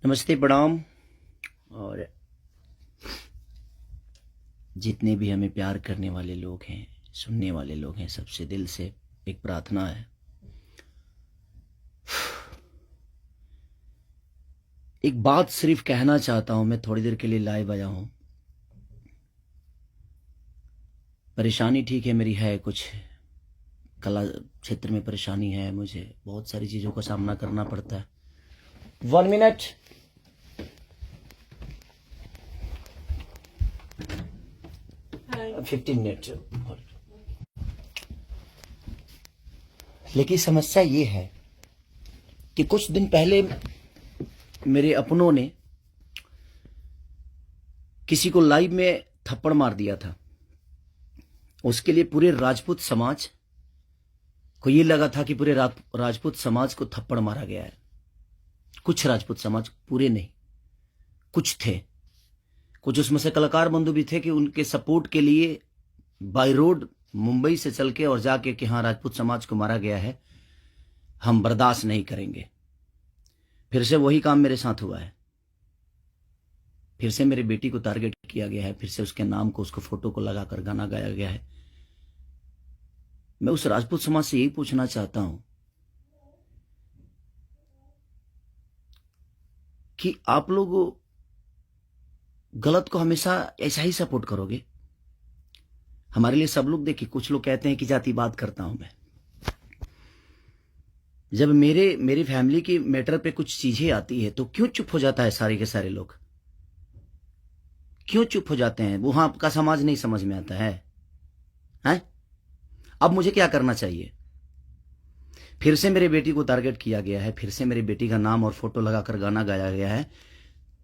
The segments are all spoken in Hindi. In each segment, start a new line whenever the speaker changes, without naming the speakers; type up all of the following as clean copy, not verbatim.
नमस्ते, प्रणाम। और जितने भी हमें प्यार करने वाले लोग हैं, सुनने वाले लोग हैं, सबसे दिल से एक प्रार्थना है। एक बात सिर्फ कहना चाहता हूं, मैं थोड़ी देर के लिए लाइव आया हूं। परेशानी ठीक है, मेरी है कुछ कला क्षेत्र में परेशानी है, मुझे बहुत सारी चीज़ों का सामना करना पड़ता है। 1 मिनट।
Hi.
15 मिनट। लेकिन समस्या ये है कि कुछ दिन पहले मेरे अपनों ने किसी को लाइव में थप्पड़ मार दिया था। उसके लिए पूरे राजपूत समाज को ये लगा था कि पूरे राजपूत समाज को थप्पड़ मारा गया है। कुछ राजपूत समाज, पूरे नहीं, कुछ थे। कुछ उसमें से कलाकार बंधु भी थे कि उनके सपोर्ट के लिए बाय रोड मुंबई से चल के और जाके कि हाँ, राजपूत समाज को मारा गया है, हम बर्दाश्त नहीं करेंगे। फिर से वही काम मेरे साथ हुआ है। फिर से मेरी बेटी को टारगेट किया गया है, फिर से उसके नाम को, उसको फोटो को लगाकर गाना गाया गया है। मैं उस राजपूत समाज से यही पूछना चाहता हूं कि आप लोग गलत को हमेशा ऐसा ही सपोर्ट करोगे? हमारे लिए सब लोग, देखिए, कुछ लोग कहते हैं कि जातिवाद करता हूं मैं। जब मेरी फैमिली की मैटर पे कुछ चीजें आती है तो क्यों चुप हो जाता है सारे के सारे लोग? क्यों चुप हो जाते हैं? वहां आपका समाज नहीं समझ में आता है? हैं? अब मुझे क्या करना चाहिए? फिर से मेरी बेटी को टारगेट किया गया है, फिर से मेरी बेटी का नाम और फोटो लगाकर गाना गाया गया है।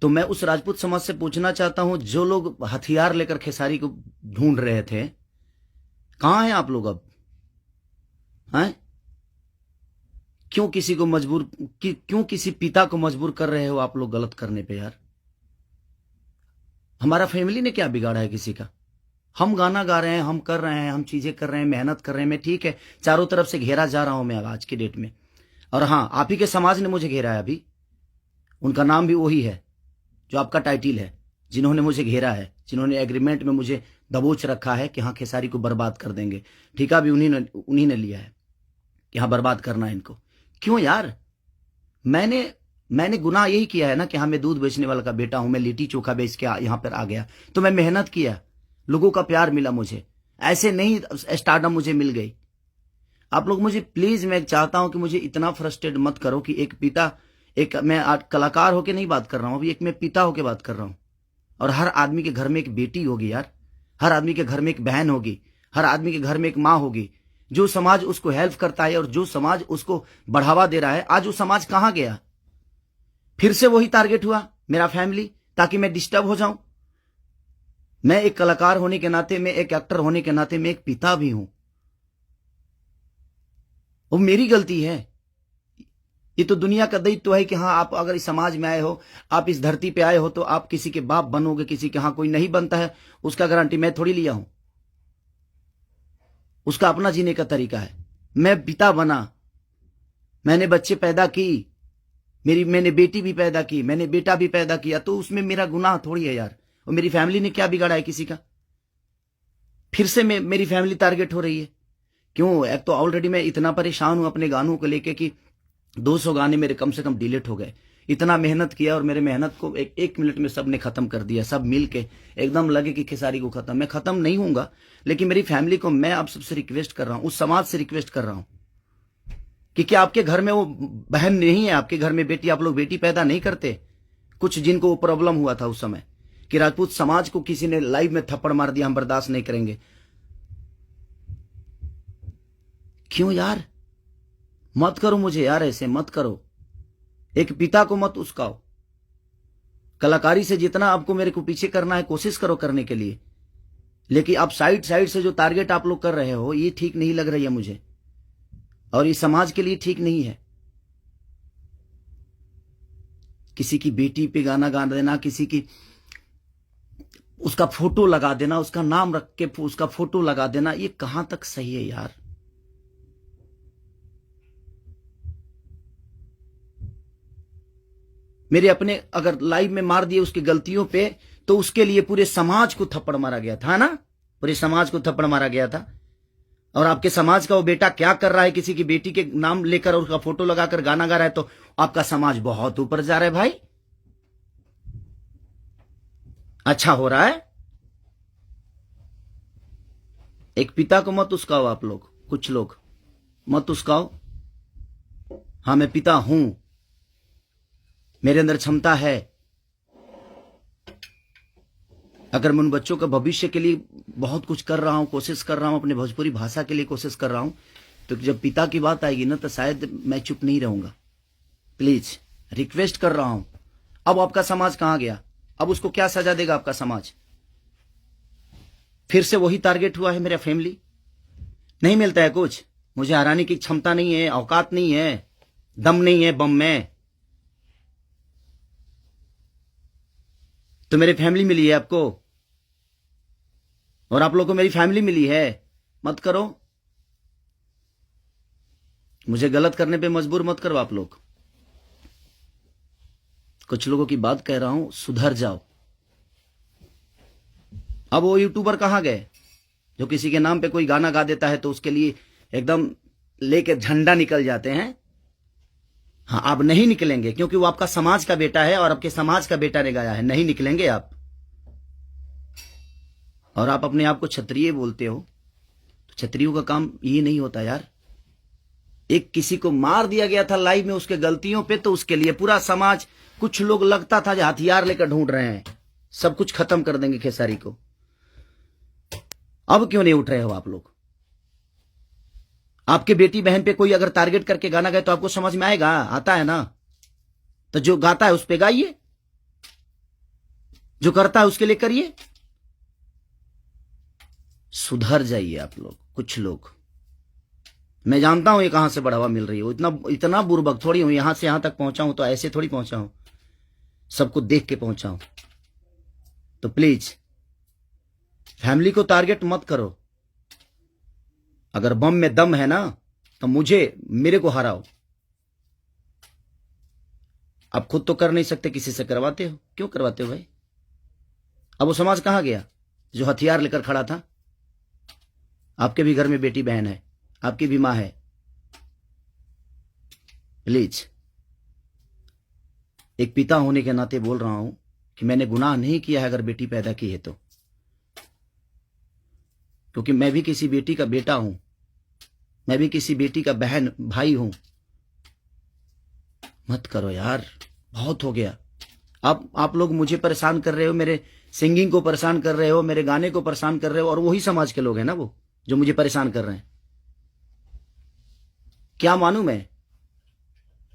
तो मैं उस राजपूत समाज से पूछना चाहता हूं, जो लोग हथियार लेकर खेसारी को ढूंढ रहे थे, कहां हैं आप लोग अब? हैं? क्यों किसी को मजबूर, क्यों किसी पिता को मजबूर कर रहे हो आप लोग गलत करने पे? यार, हमारा फैमिली ने क्या बिगाड़ा है किसी का? हम गाना गा रहे हैं, हम कर रहे हैं, हम चीजें कर रहे हैं, मेहनत कर रहे हैं। मैं ठीक है, चारों तरफ से घेरा जा रहा हूं मैं आज की डेट में। और हाँ, आप ही के समाज ने मुझे घेरा है अभी। उनका नाम भी वही है जो आपका टाइटिल है, जिन्होंने मुझे घेरा है, जिन्होंने एग्रीमेंट में मुझे दबोच रखा है कि हाँ, खेसारी को बर्बाद कर देंगे। ठेका भी उन्हीं ने लिया है कि हाँ, बर्बाद करना है इनको। क्यों यार? मैंने गुनाह यही किया है ना कि हाँ, मैं दूध बेचने वाला का बेटा हूं, मैं लिट्टी चोखा बेच के यहां पर आ गया, तो मैं मेहनत किया, लोगों का प्यार मिला मुझे। ऐसे नहीं स्टारडम मुझे मिल गई। आप लोग मुझे प्लीज, मैं चाहता हूं कि मुझे इतना फ्रस्ट्रेट मत करो कि एक पिता, एक मैं कलाकार होके नहीं बात कर रहा हूं, अभी एक मैं पिता होके बात कर रहा हूं। और हर आदमी के घर में एक बेटी होगी यार, हर आदमी के घर में एक बहन होगी, हर आदमी के घर में एक माँ होगी। जो समाज उसको हेल्प करता है और जो समाज उसको बढ़ावा दे रहा है, आज वो समाज कहां गया? फिर से वही टारगेट हुआ, मेरा फैमिली, ताकि मैं डिस्टर्ब हो जाऊं। मैं एक कलाकार होने के नाते, मैं एक एक्टर होने के नाते, मैं एक पिता भी हूं। वो मेरी गलती है। ये तो दुनिया का दायित्व है कि हाँ, आप अगर इस समाज में आए हो, आप इस धरती पे आए हो, तो आप किसी के बाप बनोगे, किसी के। हाँ, कोई नहीं बनता है, उसका गारंटी मैं थोड़ी लिया हूं। उसका अपना जीने का तरीका है। मैं पिता बना, मैंने बच्चे पैदा की, मैंने बेटी भी पैदा की, मैंने बेटा भी पैदा किया, तो उसमें मेरा गुनाह थोड़ी है यार। और मेरी फैमिली ने क्या बिगाड़ा है किसी का? फिर से मेरी फैमिली टारगेट हो रही है। क्यों? एक तो ऑलरेडी मैं इतना परेशान हूं अपने गानों को लेके कि 200 गाने मेरे कम से कम डिलीट हो गए। इतना मेहनत किया और मेरे मेहनत को एक मिनट में सबने खत्म कर दिया। सब मिल के एकदम लगे कि खेसारी को खत्म। मैं खत्म नहीं होऊंगा, लेकिन मेरी फैमिली को मैं आप सबसे रिक्वेस्ट कर रहा हूं, उस समाज से रिक्वेस्ट कर रहा हूं कि क्या आपके घर में वो बहन नहीं है? आपके घर में बेटी, आप लोग बेटी पैदा नहीं करते? कुछ जिनको वो प्रॉब्लम हुआ था उस समय कि राजपूत समाज को किसी ने लाइव में थप्पड़ मार दिया, हम बर्दाश्त नहीं करेंगे। क्यों यार? मत करो मुझे यार, ऐसे मत करो। एक पिता को मत उस्काओ। कलाकारी से जितना आपको मेरे को पीछे करना है, कोशिश करो करने के लिए, लेकिन आप साइड साइड से जो टारगेट आप लोग कर रहे हो, ये ठीक नहीं लग रही है मुझे, और ये समाज के लिए ठीक नहीं है। किसी की बेटी पे गाना गा देना, किसी की उसका फोटो लगा देना, उसका नाम रख के उसका फोटो लगा देना, ये कहां तक सही है यार? मेरे अपने अगर लाइव में मार दिए उसकी गलतियों पे, तो उसके लिए पूरे समाज को थप्पड़ मारा गया था ना, पूरे समाज को थप्पड़ मारा गया था। और आपके समाज का वो बेटा क्या कर रहा है, किसी की बेटी के नाम लेकर और उसका फोटो लगाकर गाना गा रहा है, तो आपका समाज बहुत ऊपर जा रहा है भाई। अच्छा हो रहा है। एक पिता को मत उस्काओ आप लोग, कुछ लोग मत उस्काओ। हाँ, मैं पिता हूं, मेरे अंदर क्षमता है। अगर मैं उन बच्चों का भविष्य के लिए बहुत कुछ कर रहा हूं, कोशिश कर रहा हूं, अपने भोजपुरी भाषा के लिए कोशिश कर रहा हूं, तो जब पिता की बात आएगी ना, तो शायद मैं चुप नहीं रहूंगा। प्लीज रिक्वेस्ट कर रहा हूं। अब आपका समाज कहां गया? अब उसको क्या सजा देगा आपका समाज? फिर से वही टारगेट हुआ है मेरा फैमिली। नहीं मिलता है कुछ, मुझे हराने की क्षमता नहीं है, औकात नहीं है, दम नहीं है बम में। तो मेरी फैमिली मिली है आपको, और आप लोगों को मेरी फैमिली मिली है। मत करो, मुझे गलत करने पे मजबूर मत करो आप लोग। कुछ लोगों की बात कह रहा हूं, सुधर जाओ। अब वो यूट्यूबर कहां गए जो किसी के नाम पे कोई गाना गा देता है तो उसके लिए एकदम लेके झंडा निकल जाते हैं? हाँ, आप नहीं निकलेंगे, क्योंकि वो आपका समाज का बेटा है और आपके समाज का बेटा ने गाया है। नहीं निकलेंगे आप। और आप अपने आप को क्षत्रिय बोलते हो, तो क्षत्रियों का काम ये नहीं होता यार। एक किसी को मार दिया गया था लाइव में उसके गलतियों पे, तो उसके लिए पूरा समाज, कुछ लोग लगता था जो हथियार लेकर ढूंढ रहे हैं, सब कुछ खत्म कर देंगे खेसारी को। अब क्यों नहीं उठ रहे हो आप लोग? आपके बेटी बहन पे कोई अगर टारगेट करके गाना गाए तो आपको समझ में आएगा? आता है ना? तो जो गाता है उस पे गाइए, जो करता है उसके लिए करिए। सुधर जाइए आप लोग, कुछ लोग। मैं जानता हूं ये कहां से बढ़ावा मिल रही है, इतना बुर्बक थोड़ी हूं। यहां से यहां तक पहुंचा हूं तो ऐसे थोड़ी पहुंचा हूं, सबको देख के पहुंचा हूं। तो प्लीज फैमिली को टारगेट मत करो। अगर बम में दम है ना, तो मेरे को हराओ। आप खुद तो कर नहीं सकते, किसी से करवाते हो। क्यों करवाते हो भाई? अब वो समाज कहां गया जो हथियार लेकर खड़ा था? आपके भी घर में बेटी बहन है, आपकी भी मां है। प्लीज, एक पिता होने के नाते बोल रहा हूं कि मैंने गुनाह नहीं किया है अगर बेटी पैदा की है तो, क्योंकि मैं भी किसी बेटी का बेटा हूं, मैं भी किसी बेटी का बहन भाई हूं। मत करो यार, बहुत हो गया। आप लोग मुझे परेशान कर रहे हो, मेरे सिंगिंग को परेशान कर रहे हो, मेरे गाने को परेशान कर रहे हो, और वही समाज के लोग हैं ना वो जो मुझे परेशान कर रहे हैं। क्या मानूं मैं?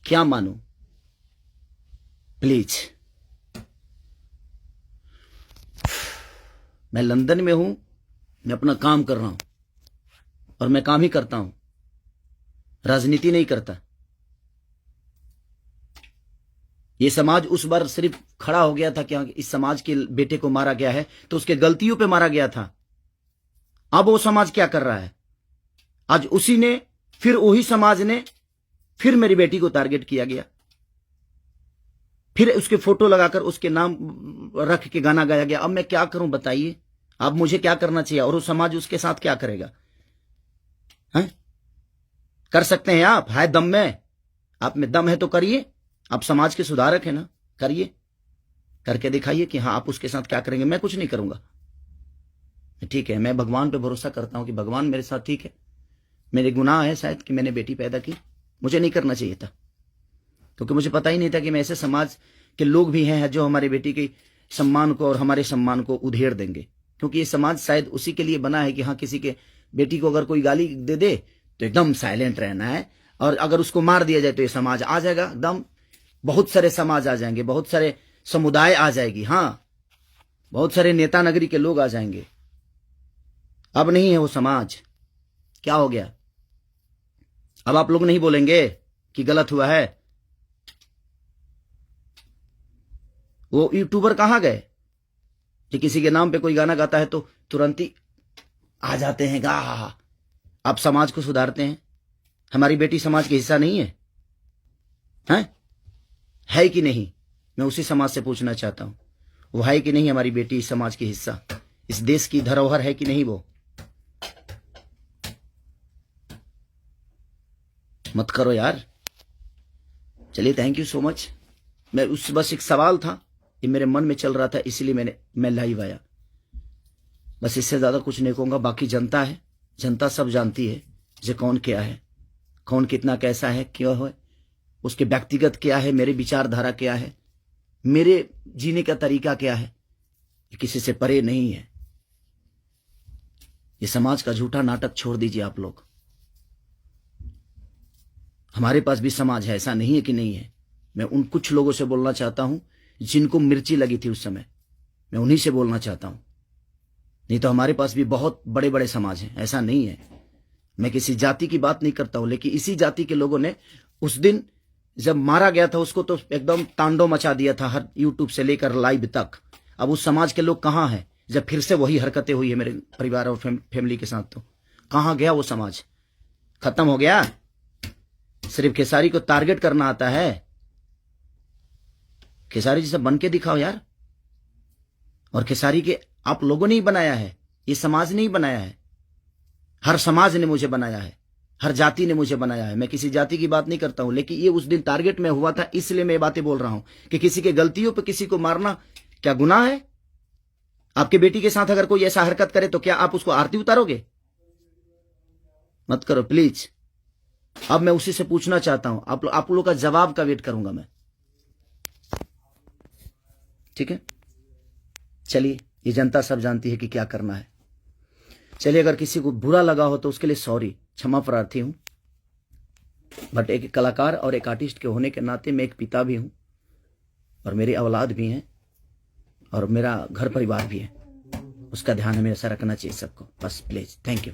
क्या मानूं? प्लीज, मैं लंदन में हूं, मैं अपना काम कर रहा हूं, और मैं काम ही करता हूं, राजनीति नहीं करता। ये समाज उस बार सिर्फ खड़ा हो गया था कि इस समाज के बेटे को मारा गया है, तो उसके गलतियों पे मारा गया था। अब वो समाज क्या कर रहा है? आज उसी ने, फिर वही समाज ने, फिर मेरी बेटी को टारगेट किया गया, फिर उसके फोटो लगाकर उसके नाम रख के गाना गाया गया। अब मैं क्या करूं बताइए? अब मुझे क्या करना चाहिए, और वो समाज उसके साथ क्या करेगा? हैं? कर सकते हैं आप? है दम में? आप में दम है तो करिए। आप समाज के सुधारक हैं ना, करिए, करके दिखाइए कि हाँ आप उसके साथ क्या करेंगे। मैं कुछ नहीं करूंगा, ठीक है। मैं भगवान पे भरोसा करता हूं कि भगवान मेरे साथ ठीक है। मेरे गुनाह है शायद कि मैंने बेटी पैदा की, मुझे नहीं करना चाहिए था, क्योंकि मुझे पता ही नहीं था कि मैं ऐसे समाज के लोग भी हैं जो हमारी बेटी के सम्मान को और हमारे सम्मान को उधेड़ देंगे। क्योंकि ये समाज शायद उसी के लिए बना है कि हाँ, किसी के बेटी को अगर कोई गाली दे दे तो एकदम साइलेंट रहना है, और अगर उसको मार दिया जाए तो ये समाज आ जाएगा एकदम। बहुत सारे समाज आ जाएंगे, बहुत सारे समुदाय आ जाएगी, हाँ, बहुत सारे नेता नगरी के लोग आ जाएंगे। अब नहीं है वो समाज। क्या हो गया? अब आप लोग नहीं बोलेंगे कि गलत हुआ है? वो यूट्यूबर कहां गए कि किसी के नाम पे कोई गाना गाता है तो तुरंत ही आ जाते हैं गा? आप समाज को सुधारते हैं। हमारी बेटी समाज का हिस्सा नहीं है? हैं? है कि नहीं? मैं उसी समाज से पूछना चाहता हूं, वो है कि नहीं हमारी बेटी इस समाज की हिस्सा, इस देश की धरोहर है कि नहीं वो? मत करो यार। चलिए, थैंक यू सो मच। मैं उस बस एक सवाल था, ये मेरे मन में चल रहा था, इसलिए मैं लाइव आया। बस इससे ज्यादा कुछ नहीं कहूंगा। बाकी जनता है, जनता सब जानती है जे कौन क्या है, कौन कितना कैसा है, क्यों है, उसके व्यक्तिगत क्या है, मेरे विचारधारा क्या है, मेरे जीने का तरीका क्या है, ये किसी से परे नहीं है। ये समाज का झूठा नाटक छोड़ दीजिए आप लोग। हमारे पास भी समाज है, ऐसा नहीं है कि नहीं है। मैं उन कुछ लोगों से बोलना चाहता हूं जिनको मिर्ची लगी थी उस समय, मैं उन्हीं से बोलना चाहता हूं। नहीं तो हमारे पास भी बहुत बड़े बड़े समाज हैं, ऐसा नहीं है। मैं किसी जाति की बात नहीं करता हूं, लेकिन इसी जाति के लोगों ने उस दिन जब मारा गया था उसको तो एकदम तांडव मचा दिया था, हर यूट्यूब से लेकर लाइव तक। अब उस समाज के लोग कहां हैं जब फिर से वही हरकतें हुई है मेरे परिवार और फैमिली के साथ? तो कहां गया वो समाज? खत्म हो गया? सिर्फ खेसारी को टारगेट करना आता है? खेसारी जैसा बन के दिखाओ यार। और खेसारी के आप लोगों ने ही बनाया है, ये समाज ने ही बनाया है। हर समाज ने मुझे बनाया है, हर जाति ने मुझे बनाया है। मैं किसी जाति की बात नहीं करता हूं, लेकिन ये उस दिन टारगेट में हुआ था, इसलिए मैं बातें बोल रहा हूं कि किसी के गलतियों पे किसी को मारना क्या गुनाह है? आपके बेटी के साथ अगर कोई ऐसा हरकत करे तो क्या आप उसको आरती उतारोगे? मत करो प्लीज। अब मैं उसी से पूछना चाहता हूं, आप लोगों का जवाब का वेट करूंगा मैं। ठीक है, चलिए, ये जनता सब जानती है कि क्या करना है। चलिए, अगर किसी को बुरा लगा हो तो उसके लिए सॉरी, क्षमा प्रार्थी हूं। बट एक कलाकार और एक आर्टिस्ट के होने के नाते मैं एक पिता भी हूं, और मेरी औलाद भी हैं, और मेरा घर परिवार भी है। उसका ध्यान हमेशा रखना चाहिए सबको। बस प्लीज, थैंक यू।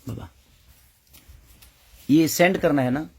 बाबा, ये सेंड करना है ना?